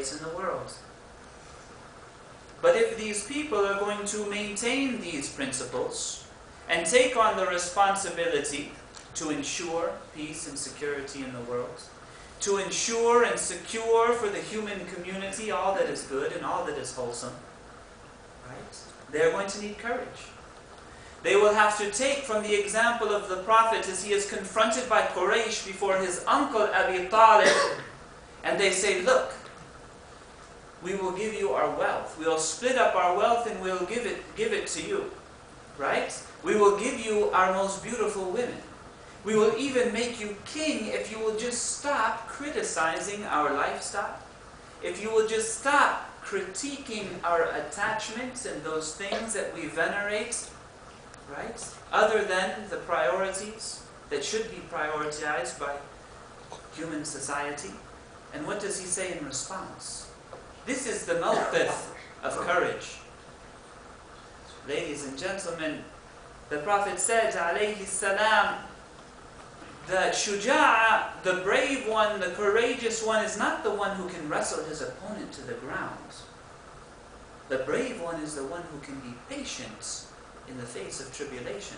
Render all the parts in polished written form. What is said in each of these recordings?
place in the world. But if these people are going to maintain these principles and take on the responsibility to ensure peace and security in the world, to ensure and secure for the human community all that is good and all that is wholesome, right? They're going to need courage. They will have to take from the example of the Prophet as he is confronted by Quraysh before his uncle Abi Talib, and they say, look, we will give you our wealth. We will split up our wealth and we'll give it to you, right? We will give you our most beautiful women. We will even make you king if you will just stop criticizing our lifestyle. If you will just stop critiquing our attachments and those things that we venerate, right? Other than the priorities that should be prioritized by human society. And what does he say in response? This is the mawqif of courage. Ladies and gentlemen, the Prophet said, alayhi salam, the shuja'a, the brave one, the courageous one, is not the one who can wrestle his opponent to the ground. The brave one is the one who can be patient in the face of tribulation.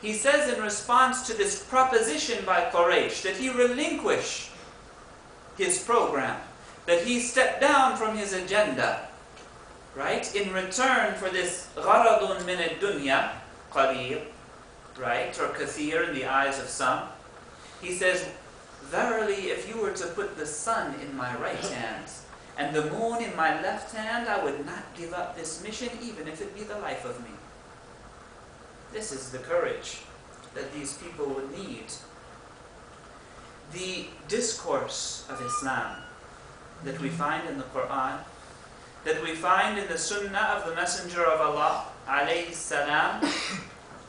He says in response to this proposition by Quraysh that he relinquish his program, that he step down from his agenda, right? In return for this gharadun min ad-dunya, qaleel, right? Or kathir in the eyes of some. He says, verily, if you were to put the sun in my right hand and the moon in my left hand, I would not give up this mission, even if it be the life of me. This is the courage that these people would need. The discourse of Islam that we find in the Quran, that we find in the Sunnah of the Messenger of Allah, alayhi salam,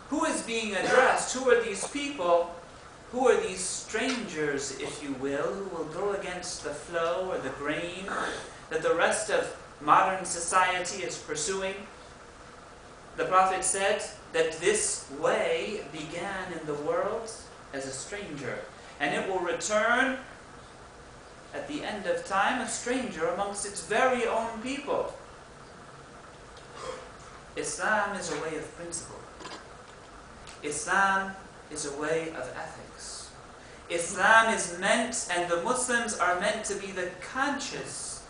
who is being addressed? Who are these people? Who are these strangers, if you will, who will go against the flow or the grain that the rest of modern society is pursuing? The Prophet said that this way began in the world as a stranger, and it will return at the end of time a stranger amongst its very own people. Islam is a way of principle. Islam is a way of ethics. Islam is meant, and the Muslims are meant to be the conscience,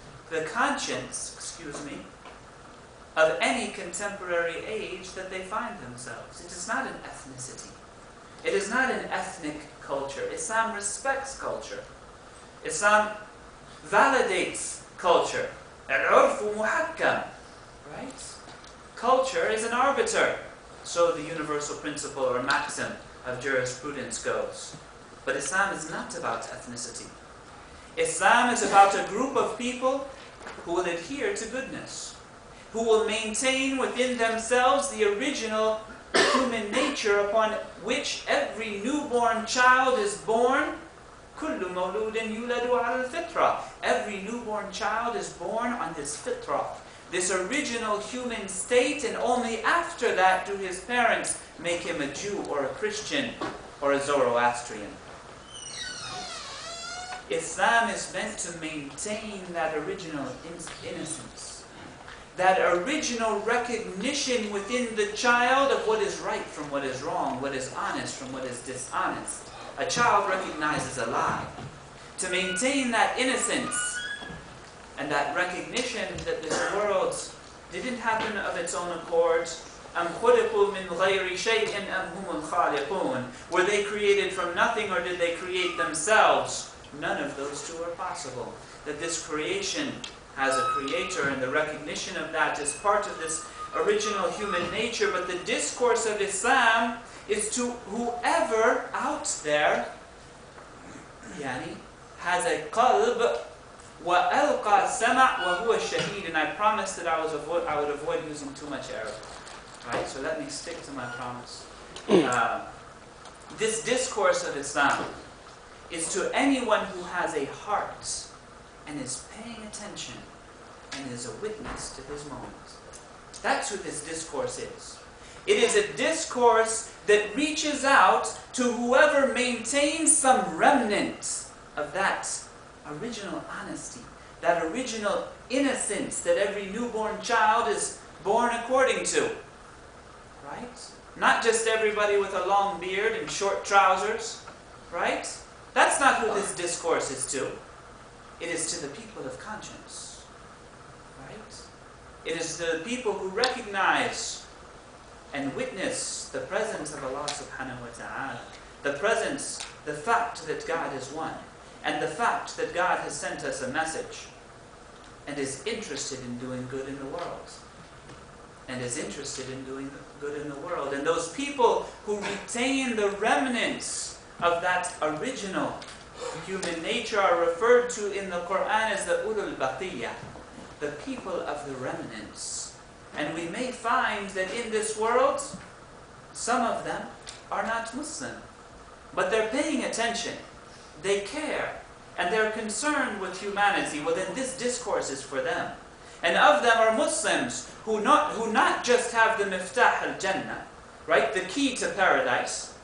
of any contemporary age that they find themselves. It is not an ethnicity. It is not an ethnic culture. Islam respects culture. Islam validates culture. Al-urfu muhakkam, right? Culture is an arbiter. So the universal principle or maxim of jurisprudence goes. But Islam is not about ethnicity. Islam is about a group of people who will adhere to goodness, who will maintain within themselves the original human nature upon which every newborn child is born. كُلُّ مَوْلُودٍ يُولَدُ عَلَى الْفِطْرَةِ. Every newborn child is born on his fitrah, this original human state, and only after that do his parents make him a Jew or a Christian or a Zoroastrian. Islam is meant to maintain that original innocence, that original recognition within the child of what is right from what is wrong, what is honest from what is dishonest. A child recognizes a lie. To maintain that innocence and that recognition that this world didn't happen of its own accord. أَمْ خُلِقُوا مِنْ غَيْرِ شَيْءٍ أَمْ هُمُ الْخَالِقُونَ. Were they created from nothing, or did they create themselves? None of those two are possible. That this creation has a creator, and the recognition of that is part of this original human nature. But the discourse of Islam is to whoever out there has a qalb وَأَلْقَى السَّمَعْ وَهُوَ الشَّهِيدٌ. And I promised that I would avoid using too much Arabic. Right? So let me stick to my promise. This discourse of Islam is to anyone who has a heart and is paying attention and is a witness to his moment. That's who this discourse is. It is a discourse that reaches out to whoever maintains some remnant of that original honesty, that original innocence that every newborn child is born according to. Right? Not just everybody with a long beard and short trousers. Right? That's not who this discourse is to. It is to the people of conscience. Right? It is the people who recognize and witness the presence of Allah subhanahu wa ta'ala. The presence, the fact that God is one. And the fact that God has sent us a message. And is interested in doing good in the world. And is interested in doing good in the world. And those people who retain the remnants of that original human nature are referred to in the Quran as the ulul baqiyya, the people of the remnants. And we may find that in this world, some of them are not Muslim. But they're paying attention. They care. And they're concerned with humanity. Well, then this discourse is for them. And of them are Muslims who not just have the miftah al-Jannah, right? The key to paradise,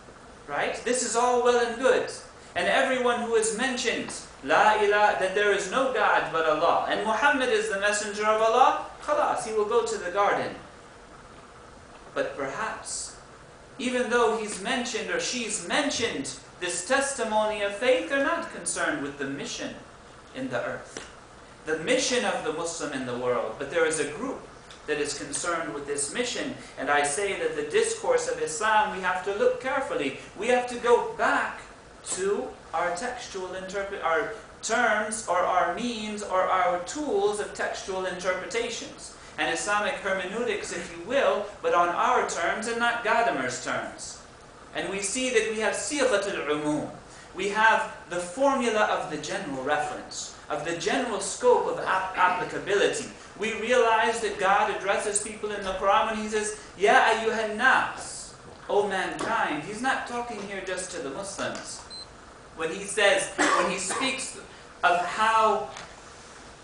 right? This is all well and good. And everyone who has mentioned La ilaha, that there is no God but Allah, and Muhammad is the messenger of Allah, khalas, he will go to the garden. But perhaps, even though he's mentioned or she's mentioned this testimony of faith, they're not concerned with the mission in the earth, the mission of the Muslim in the world. But there is a group that is concerned with this mission. And I say that the discourse of Islam, we have to look carefully. We have to go back to our textual our terms or our means or our tools of textual interpretations. And Islamic hermeneutics, if you will, but on our terms and not Gadamer's terms. And we see that we have sighat al-umum. We have the formula of the general reference, of the general scope of applicability. We realize that God addresses people in the Quran when He says, Ya ayyuhan nas, O mankind. He's not talking here just to the Muslims. When He speaks of how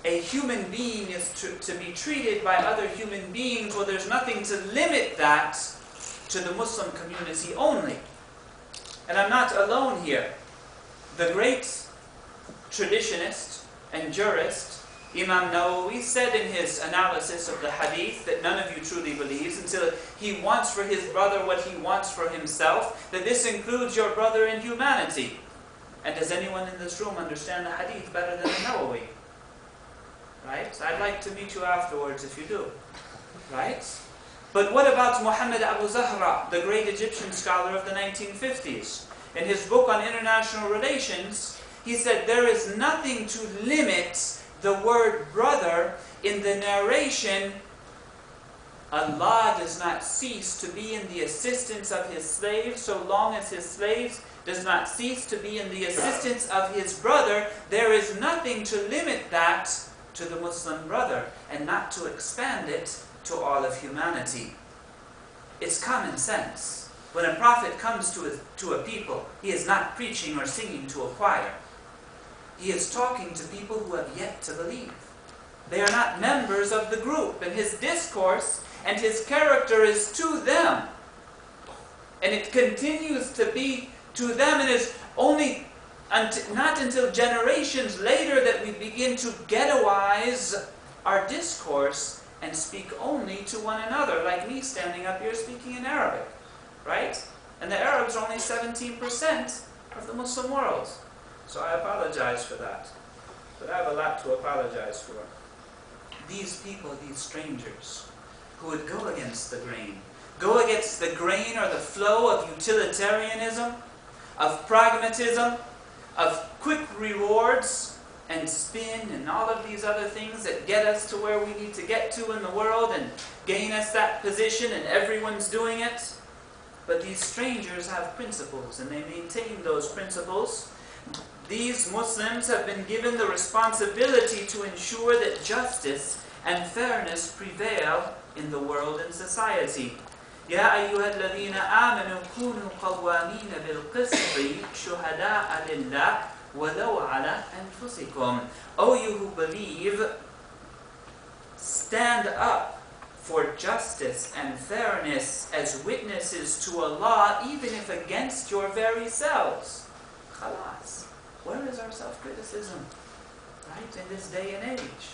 a human being is to be treated by other human beings, well, there's nothing to limit that to the Muslim community only. And I'm not alone here. The great traditionist and jurist, Imam Nawawi, said in his analysis of the hadith that none of you truly believes until he wants for his brother what he wants for himself, that this includes your brother in humanity. And does anyone in this room understand the hadith better than the Nawawi? Right? I'd like to meet you afterwards if you do. Right? But what about Muhammad Abu Zahra, the great Egyptian scholar of the 1950s? In his book on international relations, he said there is nothing to limit the word brother in the narration. Allah does not cease to be in the assistance of His slaves so long as His slaves does not cease to be in the assistance of His brother. There is nothing to limit that to the Muslim brother and not to expand it to all of humanity. It's common sense. When a prophet comes to a people, he is not preaching or singing to a choir. He is talking to people who have yet to believe. They are not members of the group, and his discourse and his character is to them. And it continues to be to them, and is only not until generations later that we begin to ghettoize our discourse and speak only to one another, like me standing up here speaking in Arabic. Right? And the Arabs are only 17% of the Muslim world. So I apologize for that. But I have a lot to apologize for. These people, these strangers, who would go against the grain or the flow of utilitarianism, of pragmatism, of quick rewards and spin and all of these other things that get us to where we need to get to in the world and gain us that position, and everyone's doing it. But these strangers have principles, and they maintain those principles. These Muslims have been given the responsibility to ensure that justice and fairness prevail in the world and society. يا أيها الذين آمنوا كونوا قوامين بالقسط شهداء لله ولو على أنفسكم. O you who believe, stand up for justice and fairness as witnesses to Allah, even if against your very selves. Khalas. Where is our self-criticism? right, in this day and age.